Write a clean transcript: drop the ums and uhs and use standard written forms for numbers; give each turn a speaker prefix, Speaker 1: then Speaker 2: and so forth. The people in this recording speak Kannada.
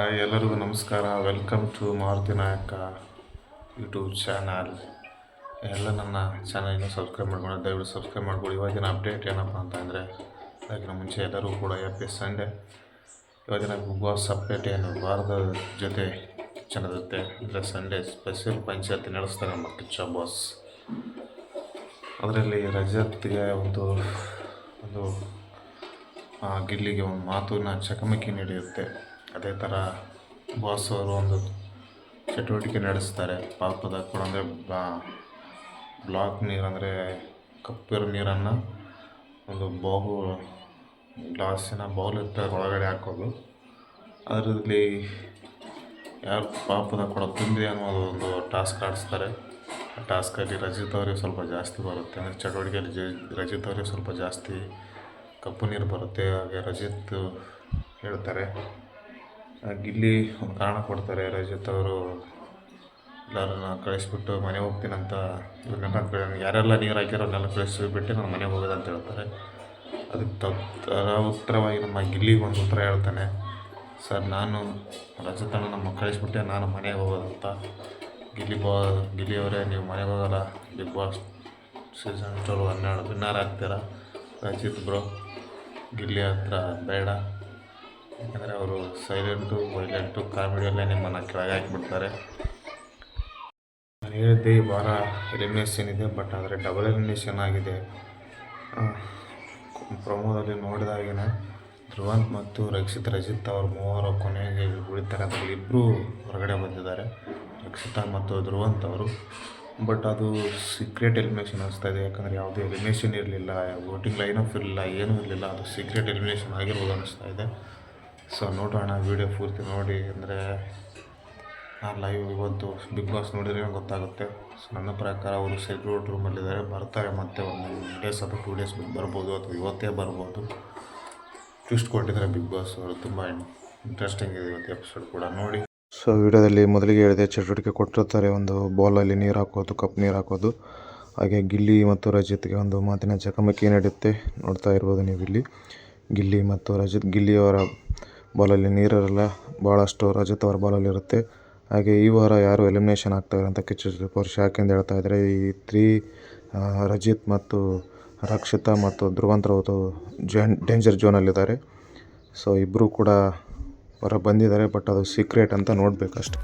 Speaker 1: ಹಾಯ್ ಎಲ್ಲರಿಗೂ ನಮಸ್ಕಾರ. ವೆಲ್ಕಮ್ ಟು ಮಾರುತಿ ನಾಯಕ ಯೂಟ್ಯೂಬ್ ಚಾನಲ್. ಎಲ್ಲ ನನ್ನ ಚಾನಲ್ನ ಸಬ್ಸ್ಕ್ರೈಬ್ ಮಾಡ್ಕೊಂಡು ದಯವಿಟ್ಟು ಸಬ್ಸ್ಕ್ರೈಬ್ ಮಾಡ್ಕೊಳ್ಳಿ. ಇವತ್ತಿನ ಅಪ್ಡೇಟ್ ಏನಪ್ಪ ಅಂತ ಅಂದರೆ, ಅದಕ್ಕಿಂತ ಮುಂಚೆ ಎಲ್ಲರೂ ಕೂಡ ಹ್ಯಾಪಿ ಸಂಡೇ. ಇವತ್ತಿನ ಬಿಗ್ ಬಾಸ್ ಅಪ್ಡೇಟ್ ಏನು, ವಾರದ ಜೊತೆ ಚೆನ್ನಾಗಿರುತ್ತೆ. ಅಂದರೆ ಸಂಡೇ ಸ್ಪೆಷಲ್ ಪಂಚಾಯತಿ ನಡೆಸ್ತಾರೆ ನಮ್ಮ ಕಿಚ್ಚ ಬಾಸ್. ಅದರಲ್ಲಿ ರಜತ್ಗೆ ಒಂದು ಗಿಲ್ಲಿಗೆ ಒಂದು ಮಾತಿನ ಚಕಮಕಿ ನಡೆಯುತ್ತೆ. ಅದೇ ಥರ ಬಾಸ್ ಅವರು ಒಂದು ಚಟುವಟಿಕೆ ನಡೆಸ್ತಾರೆ. ಪಾಪದ ಕೂಡ ಅಂದರೆ ಬ್ಲಾಕ್ ನೀರು ಅಂದರೆ ಕಪ್ಪಿರೋ ನೀರನ್ನು ಒಂದು ಗ್ಲಾಸಿನ ಬೌಲ್ ಇರ್ತಾರೆ ಒಳಗಡೆ ಹಾಕೋದು. ಅದರಲ್ಲಿ ಯಾರು ಪಾಪದ ಕೂಡ ತುಂಬಿದೆ ಅನ್ನೋದು ಒಂದು ಟಾಸ್ಕ್ ಆಡಿಸ್ತಾರೆ. ಆ ಟಾಸ್ಕಲ್ಲಿ ರಜಿತ್ ಅವರಿಗೆ ಸ್ವಲ್ಪ ಜಾಸ್ತಿ ಬರುತ್ತೆ. ಅಂದರೆ ಚಟುವಟಿಕೆಯಲ್ಲಿ ರಜಿತ್ ಅವರಿಗೆ ಸ್ವಲ್ಪ ಜಾಸ್ತಿ ಕಪ್ಪು ನೀರು ಬರುತ್ತೆ. ಹಾಗೆ ರಜಿತ್ ಹೇಳ್ತಾರೆ, ಗಿಲ್ಲಿ ಒಂದು ಕಾರಣ ಕೊಡ್ತಾರೆ. ರಜಿತ್ ಅವರು ಎಲ್ಲರನ್ನ ಕಳಿಸ್ಬಿಟ್ಟು ಮನೆಗೆ ಹೋಗ್ತೀನಂತ, ಇವನ್ನೆಲ್ಲ ಯಾರೆಲ್ಲ ನೀರು ಹಾಕಿರೋನ್ನೆಲ್ಲ ಕಳಿಸಿಬಿಟ್ಟು ನಾನು ಮನೆಗೆ ಹೋಗೋದಂತ ಹೇಳ್ತಾರೆ. ಅದಕ್ಕೆ ಉತ್ತರವಾಗಿ ನಮ್ಮ ಗಿಲ್ಲಿಗೆ ಒಂದು ಉತ್ತರ ಹೇಳ್ತಾನೆ, ಸರ್ ನಾನು ರಜತನ ನಮ್ಮ ಕಳಿಸ್ಬಿಟ್ಟೆ ನಾನು ಮನೆಗೆ ಹೋಗೋದಂತ. ಗಿಲ್ಲಿಯವರೇ ನೀವು ಮನೆಗೆ ಹೋಗಲ್ಲ, ಬಿಗ್ ಬಾಸ್ ಸೀಸನ್ 12 ವಿನ್ನರ್ ಆಗ್ತೀರಾ. ರಜಿತ್ ಬ್ರೋ ಗಿಲ್ಲಿ ಹತ್ರ ಬೇಡ, ಯಾಕಂದರೆ ಅವರು ಸೈಲೆಂಟು ವೈಲೆಂಟು ಕಾಮಿಡಿಯಲ್ಲೇ ನಿಮ್ಮನ್ನು ಕೆಳಗೆ ಹಾಕಿಬಿಡ್ತಾರೆ. ನಾನು ಹೇಳಿದ್ದೆ ಈ ವಾರ ಎಲಿಮಿನೇಷನ್ ಇದೆ, ಬಟ್ ಆದರೆ ಡಬಲ್ ಎಲಿಮಿನೇಷನ್ ಆಗಿದೆ. ಪ್ರೊಮೋದಲ್ಲಿ ನೋಡಿದಾಗೇ ಧ್ರುವಂತ್ ಮತ್ತು ರಜಿತ್ ಅವರು ಮೂವರು ಕೊನೆಗೆ ಉಳಿತಾರೆ. ಅದರಲ್ಲಿ ಇಬ್ಬರು ಹೊರಗಡೆ ಬಂದಿದ್ದಾರೆ, ರಕ್ಷಿತಾ ಮತ್ತು ಧ್ರುವಂತ್ ಅವರು. ಬಟ್ ಅದು ಸೀಕ್ರೆಟ್ ಎಲಿಮಿನೇಷನ್ ಅನಿಸ್ತಾ ಇದೆ. ಯಾಕಂದರೆ ಯಾವುದೇ ಎಲಿಮಿನೇಷನ್ ಇರಲಿಲ್ಲ, ವೋಟಿಂಗ್ ಲೈನ್ ಆಫ್ ಇರಲಿಲ್ಲ, ಏನೂ ಇರಲಿಲ್ಲ. ಅದು ಸೀಕ್ರೆಟ್ ಎಲಿಮಿನೇಷನ್ ಆಗಿರ್ಬೋದು ಅನ್ನಿಸ್ತಾ ಇದೆ. ಸೊ ನೋಡೋಣ, ವೀಡಿಯೋ ಪೂರ್ತಿ ನೋಡಿ. ಅಂದರೆ ಲೈವ್ ಇವತ್ತು ಬಿಗ್ ಬಾಸ್ ನೋಡಿದ್ರೆ ಗೊತ್ತಾಗುತ್ತೆ. ಸೊ ನನ್ನ ಪ್ರಕಾರ ಅವರು ಸೆಕ್ಯೂರಿಟಿ ರೂಮಲ್ಲಿದ್ದಾರೆ, ಬರ್ತಾರೆ. ಮತ್ತು ಒಂದು ಡೇಸ್ ಅಥವಾ 2 ಡೇಸ್ ಬಿಟ್ಟು ಬರ್ಬೋದು, ಅಥವಾ ಇವತ್ತೇ ಬರ್ಬೋದು. ಟ್ವಿಸ್ಟ್ ಕೊಟ್ಟಿದ್ದಾರೆ ಬಿಗ್ ಬಾಸ್ ಅವರು. ತುಂಬ ಇಂಟ್ರೆಸ್ಟಿಂಗ್ ಇದೆ ಇವತ್ತು ಎಪಿಸೋಡ್ ಕೂಡ, ನೋಡಿ.
Speaker 2: ಸೊ ವಿಡಿಯೋದಲ್ಲಿ ಮೊದಲಿಗೆ ಹೇಳಿದೆ, ಚಟುವಟಿಕೆ ಕೊಟ್ಟಿರ್ತಾರೆ. ಒಂದು ಬೌಲಲ್ಲಿ ನೀರು ಹಾಕೋದು, ಕಪ್ ನೀರು ಹಾಕೋದು. ಹಾಗೆ ಗಿಲ್ಲಿ ಮತ್ತು ರಜಿತ್ಗೆ ಒಂದು ಮಾತಿನ ಚಕಮಕಿ ನಡೆಯುತ್ತೆ. ನೋಡ್ತಾ ಇರ್ಬೋದು ನೀವು ಇಲ್ಲಿ ಗಿಲ್ಲಿ ಮತ್ತು ರಜಿತ್. ಗಿಲ್ಲಿಯವರ ಬಾಲಲ್ಲಿ ನೀರಿರಲ್ಲ, ಭಾಳಷ್ಟು ರಜತ್ ಅವರ ಬಾಲಲ್ಲಿ ಇರುತ್ತೆ. ಹಾಗೆ ಈ ವಾರ ಯಾರು ಎಲಿಮಿನೇಷನ್ ಆಗ್ತಾರೆ ಅಂತ ಕಿಚ್ಚ ಸುದೀಪ್ ಶಾಕಿಂದ ಹೇಳ್ತಾ ಇದ್ದಾರೆ. ಈ 3 ರಜಿತ್ ಮತ್ತು ರಕ್ಷಿತಾ ಮತ್ತು ಧ್ರುವಂತರವರು ಡೇಂಜರ್ ಝೋನಲ್ಲಿದ್ದಾರೆ. ಸೊ ಇಬ್ಬರು ಕೂಡ ಹೊರ ಬಂದಿದ್ದಾರೆ, ಬಟ್ ಅದು ಸೀಕ್ರೆಟ್ ಅಂತ ನೋಡಬೇಕಷ್ಟೆ.